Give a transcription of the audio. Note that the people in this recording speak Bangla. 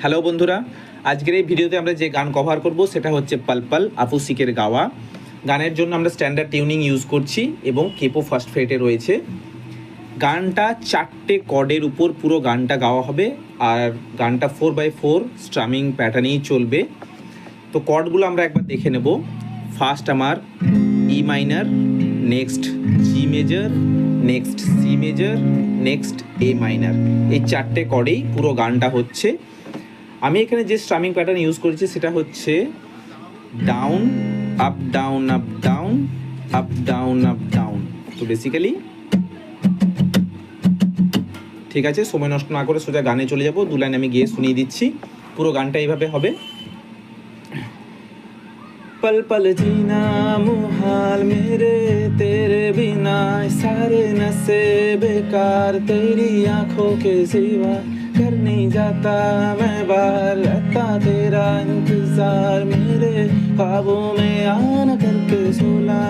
হ্যালো বন্ধুরা, আজকের এই ভিডিওতে আমরা যে গান কভার করব সেটা হচ্ছে পল পল আপু সিকের গাওয়া। গানের জন্য আমরা স্ট্যান্ডার্ড টিউনিং ইউজ করছি এবং কেপো ফার্স্ট ফ্রেটে রয়েছে। গানটা 4টে কর্ডের উপর পুরো গানটা গাওয়া হবে, আর গানটা 4/4 স্ট্রামিং প্যাটার্নেই চলবে। তো কর্ডগুলো আমরা একবার দেখে নেব। ফার্স্ট আমার E minor, next G major, next C major, next A minor. এই 4টে কর্ডেই পুরো গানটা হচ্ছে। আমি এখানে যে স্ট্রামিং প্যাটার্ন ইউজ করেছি সেটা হচ্ছে down up down up down up down up down. তো বেসিক্যালি ঠিক আছে, সময় নষ্ট না করে সোজা গানে চলে যাব। 2 লাইন আমি গিয়ে শুনিয়ে দিচ্ছি। পুরো গানটা এইভাবে হবে। पल पल जीना मुहाल मेरे तेरे बिना, सारे नशे बेकार तेरी आंखों के सिवा, कर नहीं जाता मैं बाहर, रहता तेरा इंतजार, मेरे ख्वाबों में आना करके सोला